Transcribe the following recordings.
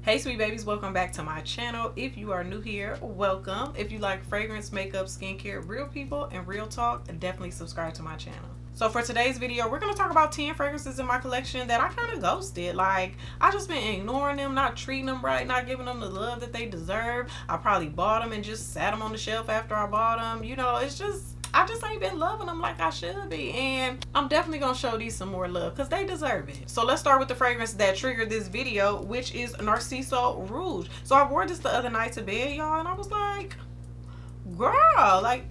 Hey sweet babies, welcome back to my channel. If you are new here, welcome. If you like fragrance, makeup, skincare, real people, and real talk, definitely subscribe to my channel. So for today's video, we're going to talk about 10 fragrances in my collection that I kind of ghosted. Like, I just been ignoring them, not treating them right, not giving them the love that they deserve. I probably bought them and just sat them on the shelf after I bought them. You know, it's just, I just ain't been loving them like I should be, and I'm definitely gonna show these some more love because they deserve it. So let's start with the fragrance that triggered this video, which is Narciso Rouge. So I wore this the other night to bed, y'all, and I was like, girl, like,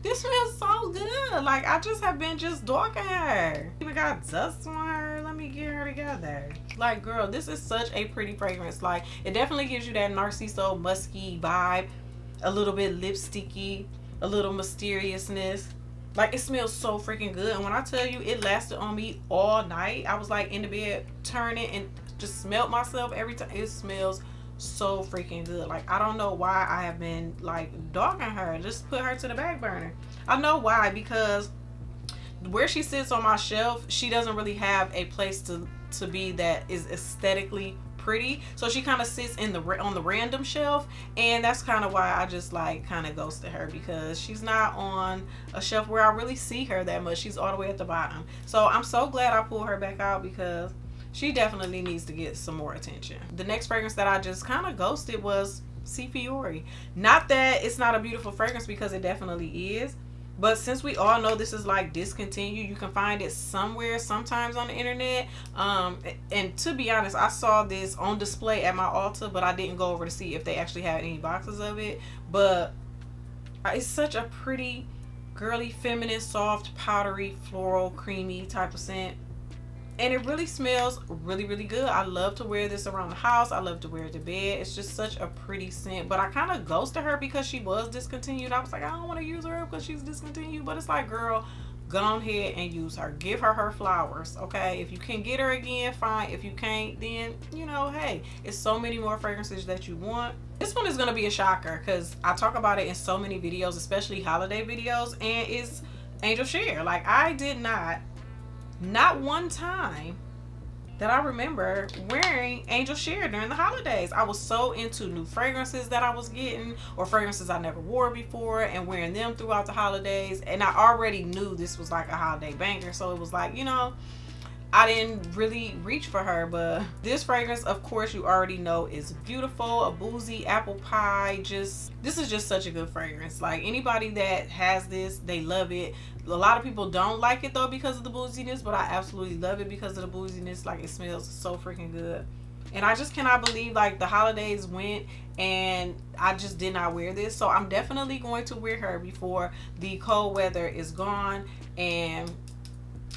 this smells so good. Like, I just have been just dogging her. Even got dust on her. Let me get her together. Like, girl, this is such a pretty fragrance. Like, it definitely gives you that Narciso musky vibe, a little bit lipsticky, a little mysteriousness. Like, it smells so freaking good, and when I tell you it lasted on me all night, I was like in the bed turning and just smelled myself every time. It smells so freaking good. Like, I don't know why I have been like dogging her, just put her to the back burner. I know why, because where she sits on my shelf, she doesn't really have a place to be that is aesthetically pretty, so she kind of sits in on the random shelf, and that's kind of why I just like kind of ghosted her, because she's not on a shelf where I really see her that much. She's all the way at the bottom. So I'm so glad I pulled her back out because she definitely needs to get some more attention. The next fragrance that I just kind of ghosted was Fiori. Not that it's not a beautiful fragrance, because it definitely is, but since we all know this is like discontinued, you can find it somewhere, sometimes on the internet. And to be honest, I saw this on display at my Ulta, but I didn't go over to see if they actually had any boxes of it. But it's such a pretty, girly, feminine, soft, powdery, floral, creamy type of scent. And it really smells really, really good. I love to wear this around the house. I love to wear it to bed. It's just such a pretty scent. But I kind of ghosted her because she was discontinued. I was like, I don't want to use her because she's discontinued. But it's like, girl, go on ahead and use her. Give her her flowers, okay? If you can get her again, fine. If you can't, then, you know, hey, it's so many more fragrances that you want. This one is going to be a shocker because I talk about it in so many videos, especially holiday videos. And it's Angel Share. Like, I did not one time that I remember wearing Angel Share during the holidays. I was so into new fragrances that I was getting, or fragrances I never wore before, and wearing them throughout the holidays. And I already knew this was like a holiday banger, so it was like, you know, I didn't really reach for her. But this fragrance, of course, you already know is beautiful. A boozy apple pie. This is just such a good fragrance. Like, anybody that has this, they love it. A lot of people don't like it though because of the booziness, but I absolutely love it because of the booziness. Like, it smells so freaking good. And I just cannot believe, like, the holidays went and I just did not wear this. So I'm definitely going to wear her before the cold weather is gone. And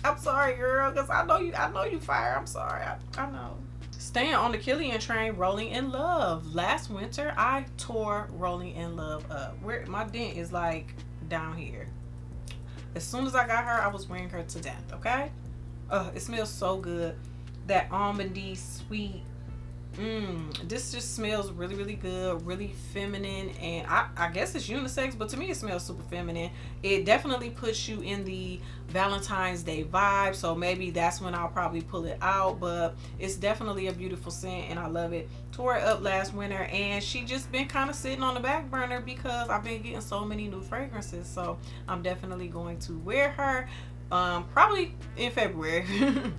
I'm sorry, girl, because I know you fire. I'm sorry. I know. Staying on the Kilian train, Rolling in Love. Last winter, I tore Rolling in Love up. Where my dent is like down here. As soon as I got her, I was wearing her to death, okay? It smells so good. That almondy, sweet. This just smells really, really good, really feminine, and I guess it's unisex, but to me it smells super feminine. It definitely puts you in the Valentine's Day vibe, so maybe that's when I'll probably pull it out, but it's definitely a beautiful scent and I love it. Tore it up last winter, and she just been kind of sitting on the back burner because I've been getting so many new fragrances, so I'm definitely going to wear her probably in February.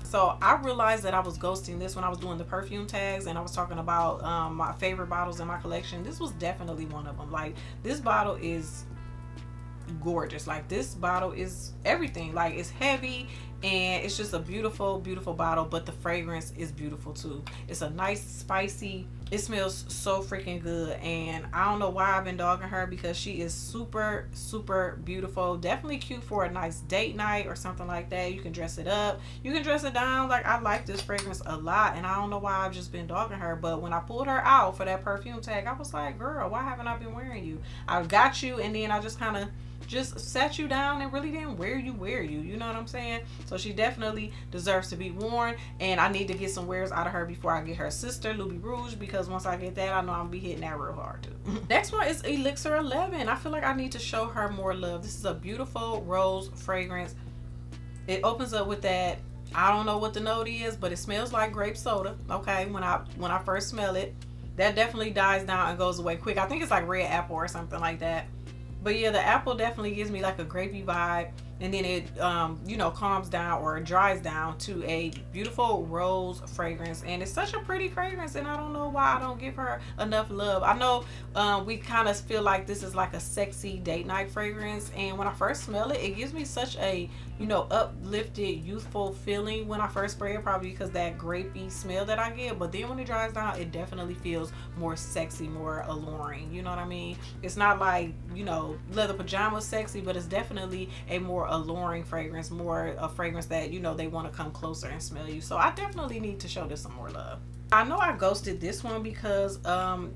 So I realized that I was ghosting this when I was doing the perfume tags, and I was talking about my favorite bottles in my collection. This was definitely one of them. Like, this bottle is gorgeous. Like, this bottle is everything. Like, it's heavy and it's just a beautiful, beautiful bottle, but the fragrance is beautiful too. It's a nice, spicy, it smells so freaking good, and I don't know why I've been dogging her because she is super, super beautiful. Definitely cute for a nice date night or something like that. You can dress it up, you can dress it down. Like, I like this fragrance a lot, and I don't know why I've just been dogging her, but when I pulled her out for that perfume tag, I was like, girl, why haven't I been wearing you? I got you, and then I just kind of just sat you down and really didn't wear you, you know what I'm saying? So she definitely deserves to be worn, and I need to get some wears out of her before I get her sister Louis Rouge, because once I get that, I know I'm gonna be hitting that real hard too. Next one is Elixir 11. I feel like I need to show her more love. This is a beautiful rose fragrance. It opens up with that I don't know what the note is, but it smells like grape soda. Okay, when I first smell it, that definitely dies down and goes away quick. I think it's like red apple or something like that. But yeah, the apple definitely gives me like a grapey vibe, and then it you know, calms down or dries down to a beautiful rose fragrance. And it's such a pretty fragrance, and I don't know why I don't give her enough love. I know we kind of feel like this is like a sexy date night fragrance, and when I first smell it, it gives me such a, you know, uplifted, youthful feeling when I first spray it, probably because that grapey smell that I get. But then when it dries down, it definitely feels more sexy, more alluring. You know what I mean? It's not like, you know, leather pajamas sexy, but it's definitely a more alluring fragrance, more a fragrance that, you know, they want to come closer and smell you. So I definitely need to show this some more love. I know I ghosted this one because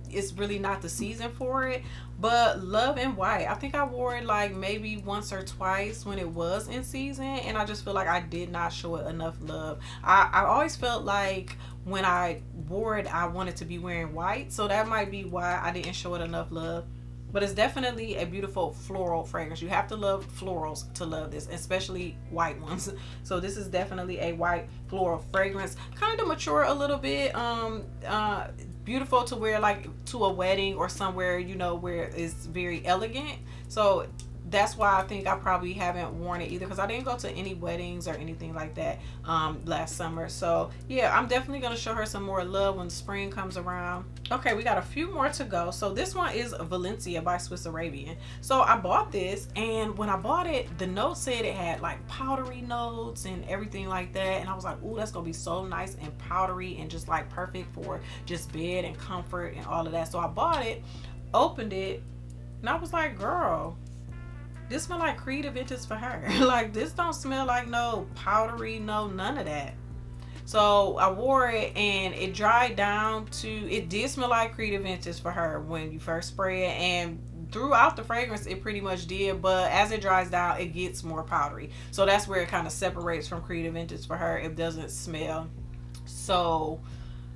it's really not the season for it, but Love and White, I think I wore it like maybe once or twice when it was in season, and I just feel like I did not show it enough love. I always felt like when I wore it, I wanted to be wearing white, so that might be why I didn't show it enough love. But it's definitely a beautiful floral fragrance. You have to love florals to love this, especially white ones. So this is definitely a white floral fragrance. Kind of mature a little bit. Beautiful to wear like to a wedding or somewhere, you know, where it's very elegant. So that's why I think I probably haven't worn it either, because I didn't go to any weddings or anything like that last summer. So yeah, I'm definitely going to show her some more love when spring comes around. Okay, we got a few more to go. So this one is Valencia by Swiss Arabian. So I bought this, and when I bought it, the note said it had like powdery notes and everything like that, and I was like, ooh, that's gonna be so nice and powdery and just like perfect for just bed and comfort and all of that. So I bought it, opened it, and I was like, girl, this smell like Creative Vintage for her. Like, this don't smell like no powdery, no none of that. So I wore it, and it dried down to, it did smell like Creative Vintage for her when you first spray it, and throughout the fragrance it pretty much did, but as it dries down it gets more powdery. So that's where it kind of separates from Creative Vintage for her. It doesn't smell so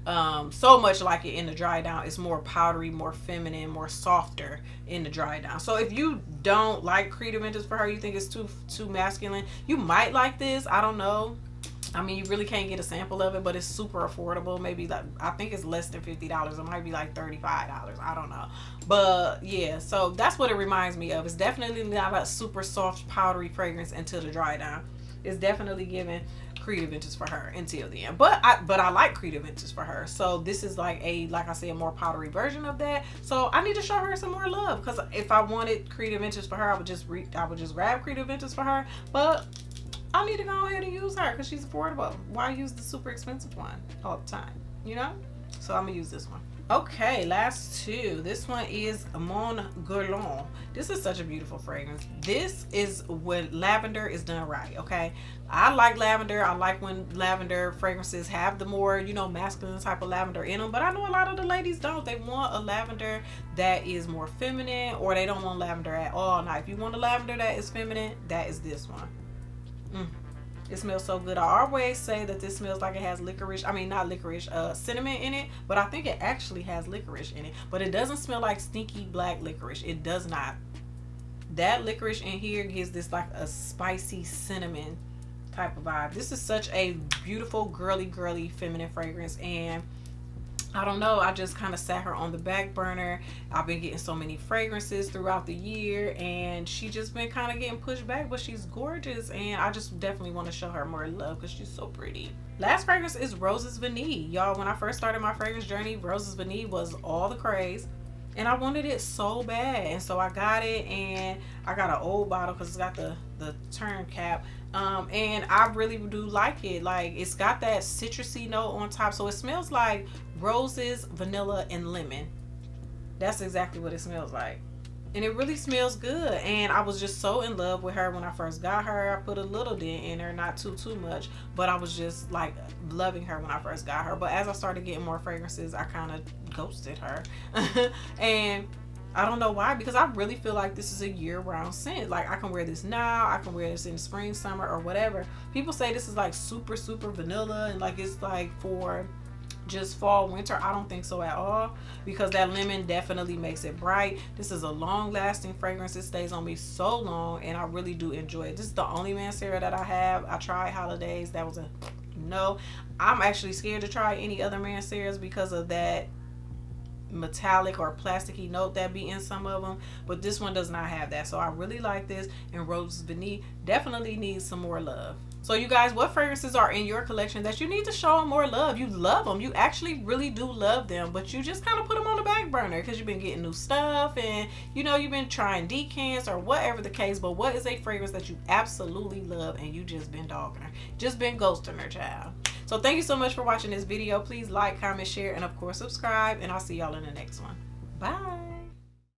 much like it in the dry down. It's more powdery, more feminine, more softer in the dry down. So if you don't like Creative Vintage for her, you think it's too masculine, you might like this. I don't know. I mean, you really can't get a sample of it, but it's super affordable. Maybe like, I think it's less than $50. It might be like $35. I don't know. But yeah, so that's what it reminds me of. It's definitely not a super soft powdery fragrance until the dry down. It's definitely giving Creative Vintage for her until then. But I like Creative Vintage for her. So this is like I said, a more powdery version of that. So I need to show her some more love, because if I wanted Creative Vintage for her, I would just grab Creative Vintage for her. But I need to go ahead and use her because she's affordable. Why use the super expensive one all the time, you know? So I'm gonna use this one. Okay, last two. This one is Mon Guerlain. This is such a beautiful fragrance. This is when lavender is done right, okay? I like lavender. I like when lavender fragrances have the more, you know, masculine type of lavender in them. But I know a lot of the ladies don't. They want a lavender that is more feminine, or they don't want lavender at all. Now, if you want a lavender that is feminine, that is this one. It smells so good. I always say that this smells like it has licorice. I mean, not licorice, cinnamon in it, but I think it actually has licorice in it. But it doesn't smell like stinky black licorice. It does not. That licorice in here gives this like a spicy cinnamon type of vibe. This is such a beautiful, girly, feminine fragrance, and I don't know, I just kind of sat her on the back burner. I've been getting so many fragrances throughout the year, and she just been kind of getting pushed back, but she's gorgeous, and I just definitely want to show her more love because she's so pretty. Last fragrance is Roses Vanille. Y'all, when I first started my fragrance journey, Roses Vanille was all the craze, and I wanted it so bad, and so I got it, and I got an old bottle because it's got the turn cap. And I really do like it. Like, it's got that citrusy note on top, so it smells like roses, vanilla, and lemon. That's exactly what it smells like, and it really smells good. And I was just so in love with her when I first got her. I put a little dent in her, not too much, but I was just like loving her when I first got her. But as I started getting more fragrances, I kind of ghosted her. And I don't know why, because I really feel like this is a year-round scent. Like, I can wear this now, I can wear this in the spring, summer, or whatever. People say this is like super vanilla, and like it's like for just fall, winter. I don't think so at all, because that lemon definitely makes it bright. This is a long lasting fragrance. It stays on me so long, and I really do enjoy it. This is the only Mancera that I have. I tried Holidays. That was a no. I'm actually scared to try any other Manceras because of that metallic or plasticky note that be in some of them, but this one does not have that. So I really like this, and Rose Vanille definitely needs some more love. So you guys, what fragrances are in your collection that you need to show them more love? You love them, you actually really do love them, but you just kind of put them on the back burner because you've been getting new stuff, and you know, you've been trying decants or whatever the case. But what is a fragrance that you absolutely love and you just been dogging her, just been ghosting her, child? So thank you so much for watching this video. Please like, comment, share, and of course subscribe, and I'll see y'all in the next one. Bye.